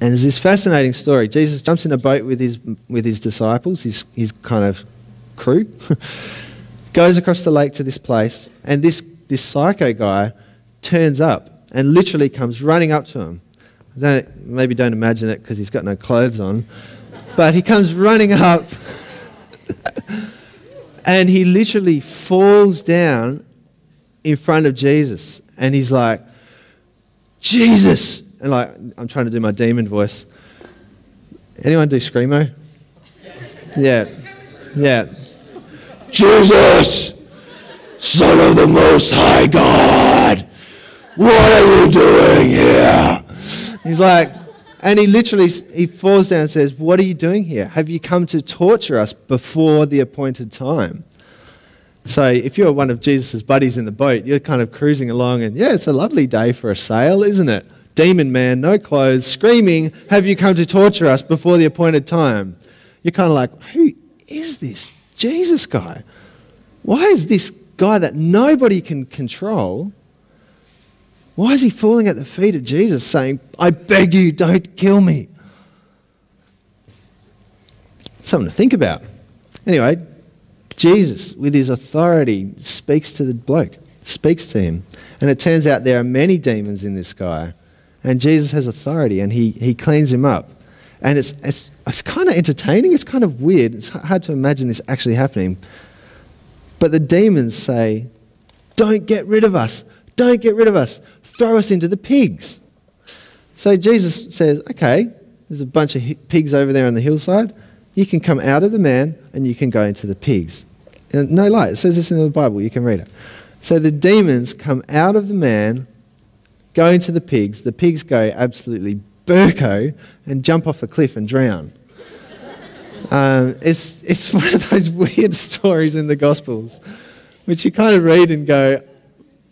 And there's this fascinating story. Jesus jumps in a boat with his disciples, his kind of crew, goes across the lake to this place, and this psycho guy turns up and literally comes running up to him. Maybe don't imagine it because he's got no clothes on, but he comes running up and he literally falls down in front of Jesus, and he's like, Jesus! And like, I'm trying to do my demon voice. Anyone do Screamo? Yeah. Jesus, Son of the Most High God, what are you doing here? He's like, and he falls down and says, what are you doing here? Have you come to torture us before the appointed time? So if you're one of Jesus' buddies in the boat, you're kind of cruising along and, yeah, it's a lovely day for a sail, isn't it? Demon man, no clothes, screaming, have you come to torture us before the appointed time? You're kind of like, who is this Jesus guy? Why is this guy that nobody can control, why is he falling at the feet of Jesus saying, I beg you, don't kill me? Something to think about. Anyway, Jesus, with his authority, speaks to the bloke, speaks to him. And it turns out there are many demons in this guy. And Jesus has authority, and he cleans him up. And it's kind of entertaining. It's kind of weird. It's hard to imagine this actually happening. But the demons say, don't get rid of us. Don't get rid of us. Throw us into the pigs. So Jesus says, okay, there's a bunch of pigs over there on the hillside. You can come out of the man and you can go into the pigs. And no lie, it says this in the Bible. You can read it. So the demons come out of the man, go into the pigs go absolutely burko and jump off a cliff and drown. It's one of those weird stories in the Gospels, which you kind of read and go,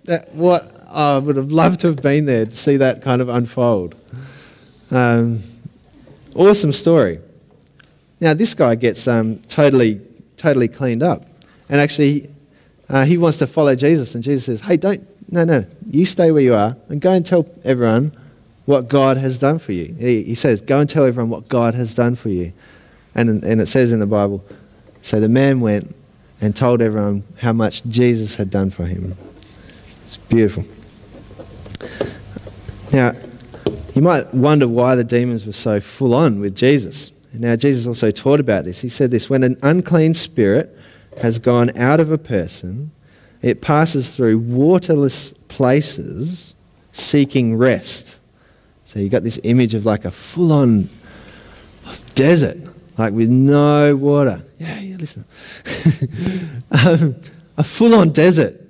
I would have loved to have been there to see that kind of unfold. Awesome story. Now this guy gets totally cleaned up, and actually he wants to follow Jesus, and Jesus says, hey, no, you stay where you are and go and tell everyone what God has done for you. He says, go and tell everyone what God has done for you. And it says in the Bible, so the man went and told everyone how much Jesus had done for him. It's beautiful. Now, you might wonder why the demons were so full on with Jesus. Now, Jesus also taught about this. He said this, when an unclean spirit has gone out of a person, it passes through waterless places seeking rest. So you got this image of like a full-on desert, like with no water. Yeah, listen. A full-on desert.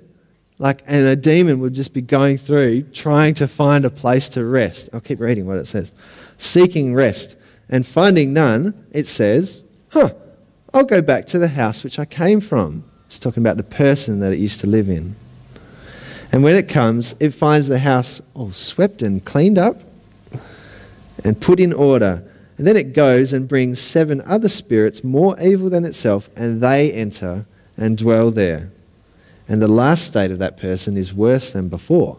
And a demon would just be going through trying to find a place to rest. I'll keep reading what it says. Seeking rest. And finding none, it says, I'll go back to the house which I came from. It's talking about the person that it used to live in. And when it comes, it finds the house all swept and cleaned up and put in order. And then it goes and brings 7 other spirits more evil than itself, and they enter and dwell there. And the last state of that person is worse than before.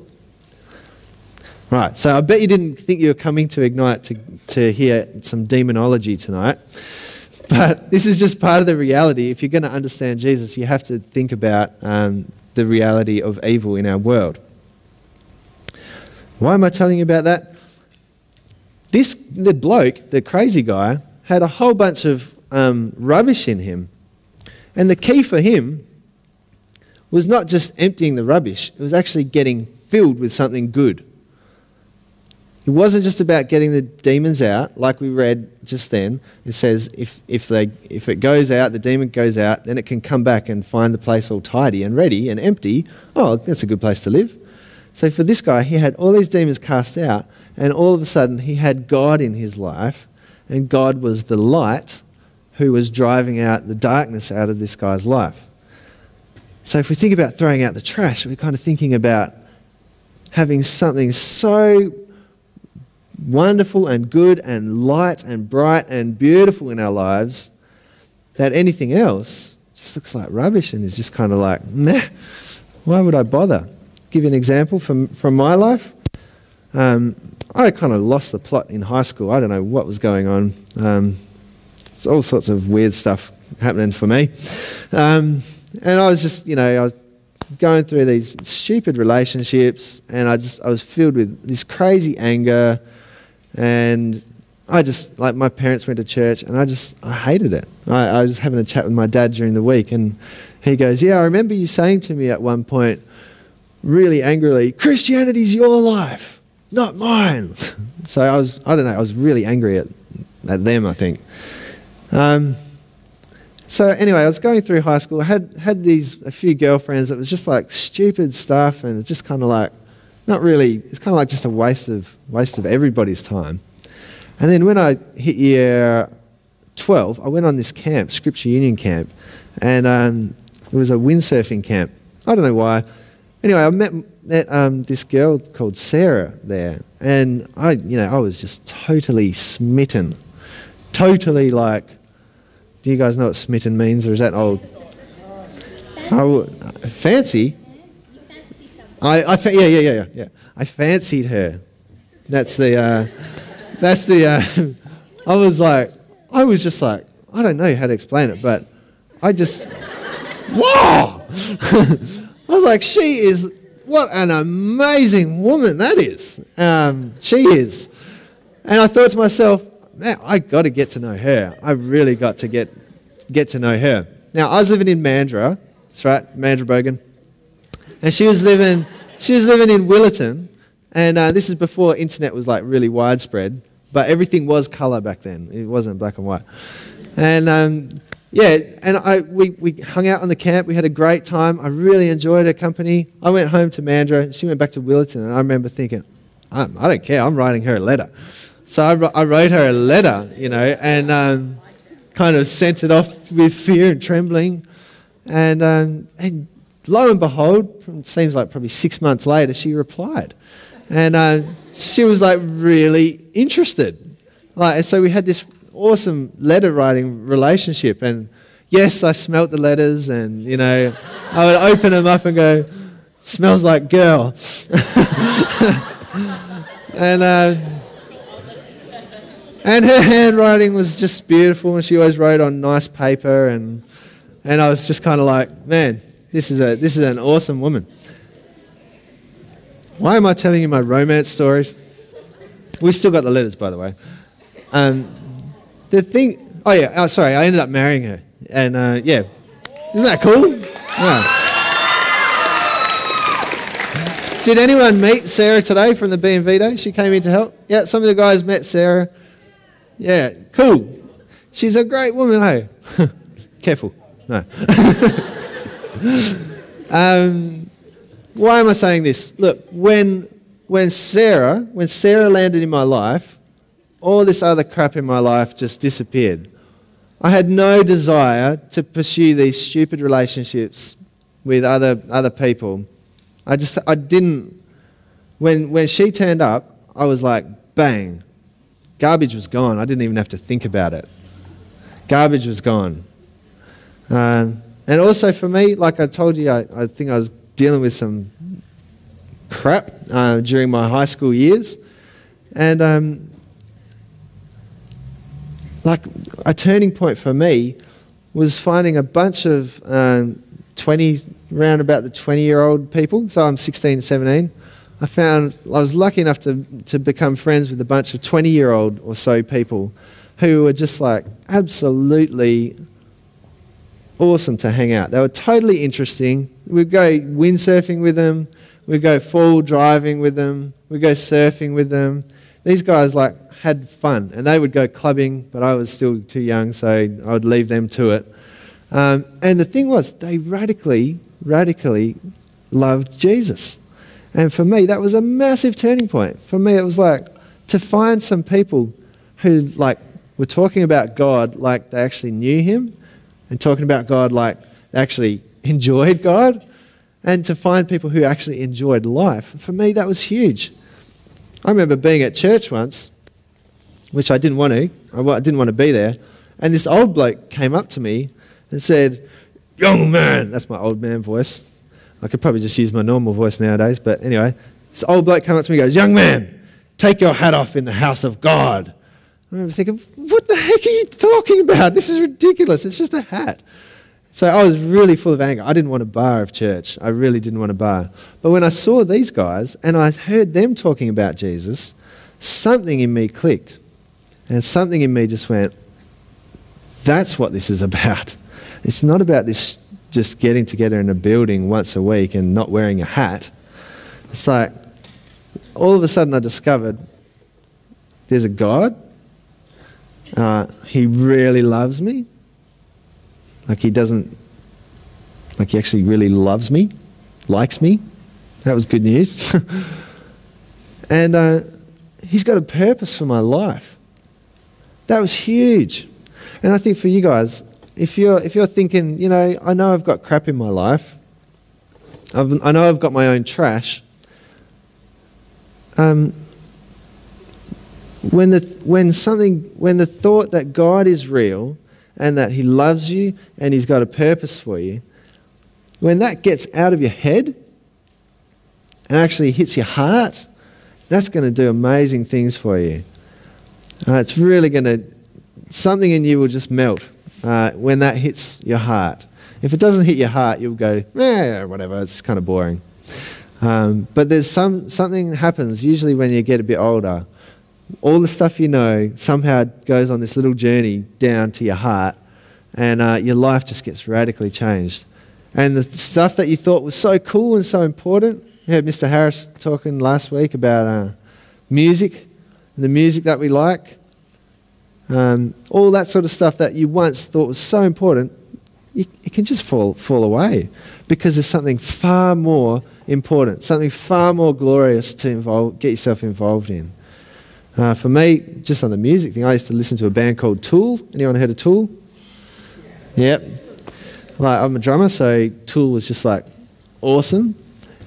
Right, so I bet you didn't think you were coming to Ignite to hear some demonology tonight. But this is just part of the reality. If you're going to understand Jesus, you have to think about the reality of evil in our world. Why am I telling you about that? The bloke, the crazy guy, had a whole bunch of rubbish in him. And the key for him was not just emptying the rubbish, it was actually getting filled with something good. It wasn't just about getting the demons out, like we read just then. It says if it goes out, the demon goes out, then it can come back and find the place all tidy and ready and empty. Oh, that's a good place to live. So for this guy, he had all these demons cast out, and all of a sudden he had God in his life, and God was the light who was driving out the darkness out of this guy's life. So if we think about throwing out the trash, we're kind of thinking about having something so wonderful and good and light and bright and beautiful in our lives that anything else just looks like rubbish and is just kind of like, meh, why would I bother? Give you an example from my life. I kind of lost the plot in high school. I don't know what was going on. It's all sorts of weird stuff happening for me. And I was just, I was going through these stupid relationships, and I was filled with this crazy anger, and my parents went to church, and I hated it. I was having a chat with my dad during the week, and he goes, yeah, I remember you saying to me at one point, really angrily, Christianity's your life, not mine. So I was really angry at them, I think. So anyway, I was going through high school. I had a few girlfriends that was just like stupid stuff, and just kind of like, not really, it's kind of like just a waste of everybody's time. And then when I hit year 12, I went on this camp, Scripture Union camp, and it was a windsurfing camp. I don't know why. Anyway, I met this girl called Sarah there, and I was just totally smitten. Totally like, do you guys know what smitten means, or is that old? Oh, fancy? Yeah. I fancied her. I was just like, I don't know how to explain it, but I just, whoa! I was like, what an amazing woman that is. She is. And I thought to myself, man, I got to get to know her. I really got to get to know her. Now, I was living in Mandurah. That's right, Mandurah Bogan. And she was living in Willetton. And this is before internet was like really widespread. But everything was colour back then. It wasn't black and white. And we hung out on the camp. We had a great time. I really enjoyed her company. I went home to Mandurah. She went back to Willetton. And I remember thinking, I don't care. I'm writing her a letter. So I wrote her a letter, and kind of sent it off with fear and trembling. And lo and behold, it seems like probably 6 months later, she replied. And she was like really interested. So we had this awesome letter writing relationship. And yes, I smelt the letters, and, I would open them up and go, smells like girl. And her handwriting was just beautiful, and she always wrote on nice paper, and I was just kind of like, man, this is an awesome woman. Why am I telling you my romance stories? We still got the letters, by the way. I ended up marrying her, and isn't that cool? Yeah. Did anyone meet Sarah today from the B&V day? She came in to help. Yeah, some of the guys met Sarah. Yeah, cool. She's a great woman, hey? Careful. No. Why am I saying this? Look, when Sarah landed in my life, all this other crap in my life just disappeared. I had no desire to pursue these stupid relationships with other people. I didn't. When she turned up, I was like, bang. Garbage was gone. I didn't even have to think about it. Garbage was gone. And also for me, like I told you, I think I was dealing with some crap during my high school years. And like a turning point for me was finding a bunch of 20s, around about the 20-year-old people. So I'm 16, 17. I was lucky enough to become friends with a bunch of 20-year-old or so people who were just like absolutely awesome to hang out. They were totally interesting. We'd go windsurfing with them. We'd go full driving with them. We'd go surfing with them. These guys like had fun, and they would go clubbing, but I was still too young, so I would leave them to it. And the thing was, they radically loved Jesus. And for me, that was a massive turning point. For me, it was like to find some people who like were talking about God like they actually knew him, and talking about God like they actually enjoyed God, and to find people who actually enjoyed life. For me, that was huge. I remember being at church once, which I didn't want to. I didn't want to be there. And this old bloke came up to me and said, "Young man," that's my old man voice. I could probably just use my normal voice nowadays, but anyway, this old bloke came up to me and goes, "Young man, take your hat off in the house of God. I remember thinking, what the heck are you talking about? This is ridiculous. It's just a hat. So I was really full of anger. I didn't want a bar of church. I really didn't want a bar. But when I saw these guys and I heard them talking about Jesus, something in me clicked. And something in me just went, that's what this is about. It's not about this just getting together in a building once a week and not wearing a hat. It's like, all of a sudden I discovered there's a God. He really loves me. Like he actually really loves me, likes me. That was good news. And he's got a purpose for my life. That was huge. And I think for you guys, if you're thinking, you know I've got crap in my life. I know I've got my own trash. When the thought that God is real and that he loves you and he's got a purpose for you, when that gets out of your head and actually hits your heart, that's going to do amazing things for you. It's really going to, something in you will just melt when that hits your heart. If it doesn't hit your heart, you'll go, whatever, it's kind of boring. But there's something happens usually when you get a bit older. All the stuff you know somehow goes on this little journey down to your heart, and your life just gets radically changed. And the stuff that you thought was so cool and so important, you heard Mr. Harris talking last week about music, the music that we like, all that sort of stuff that you once thought was so important, it can just fall away because there's something far more important, something far more glorious to get yourself involved in. For me, just on the music thing, I used to listen to a band called Tool. Anyone heard of Tool? Yep. Like, I'm a drummer, so Tool was just like awesome.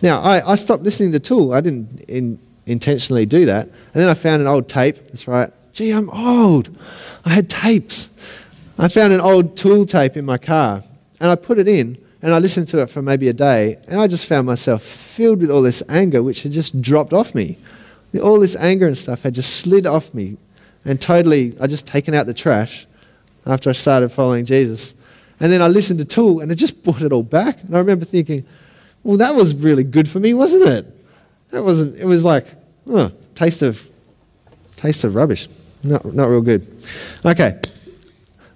Now, I stopped listening to Tool. I didn't intentionally do that. And then I found an old tape. That's right. Gee, I'm old. I had tapes. I found an old Tool tape in my car, and I put it in, and I listened to it for maybe a day, and I just found myself filled with all this anger, which had just dropped off me. All this anger and stuff had just slid off me, and totally, I just taken out the trash after I started following Jesus. And then I listened to Tool, and it just brought it all back. And I remember thinking, well, that was really good for me, wasn't it? It was like, taste of rubbish. Not real good. Okay.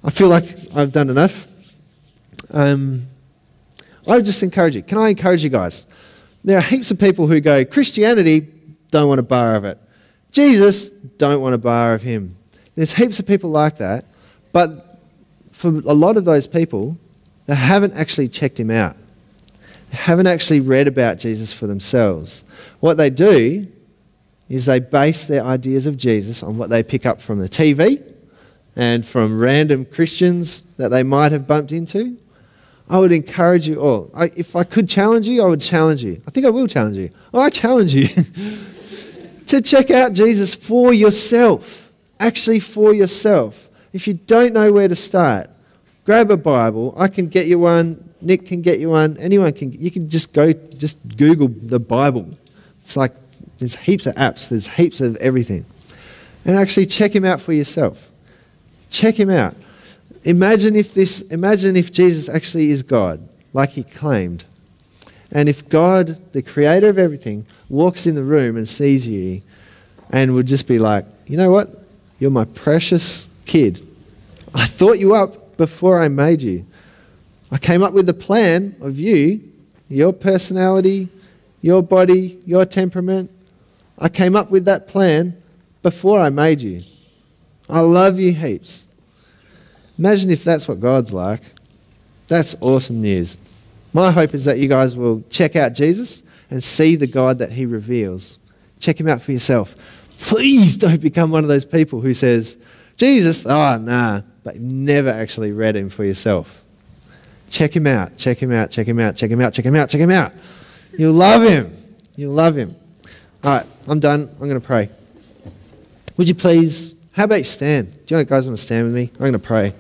I feel like I've done enough. I would just encourage you. Can I encourage you guys? There are heaps of people who go, Christianity, don't want a bar of it. Jesus, don't want a bar of him. There's heaps of people like that, but for a lot of those people, they haven't actually checked him out. They haven't actually read about Jesus for themselves. What they do is they base their ideas of Jesus on what they pick up from the TV and from random Christians that they might have bumped into. I would encourage you all. If I could challenge you, I would challenge you. I think I will challenge you. I challenge you to check out Jesus for yourself. Actually for yourself. If you don't know where to start, grab a Bible. I can get you one. Nick can get you one. Anyone can. You can just Google the Bible. It's like there's heaps of apps. There's heaps of everything. And actually check him out for yourself. Check him out. Imagine if Jesus actually is God, like he claimed. And if God, the creator of everything, walks in the room and sees you and would just be like, you know what? You're my precious kid. I thought you up before I made you. I came up with the plan of you, your personality, your body, your temperament. I came up with that plan before I made you. I love you heaps. Imagine if that's what God's like. That's awesome news. My hope is that you guys will check out Jesus and see the God that he reveals. Check him out for yourself. Please don't become one of those people who says, Jesus, nah, but never actually read him for yourself. Check him out, check him out, check him out, check him out, check him out, check him out. You'll love him. You'll love him. All right, I'm done. I'm going to pray. Would you please, how about you stand? Do you guys want to stand with me? I'm going to pray.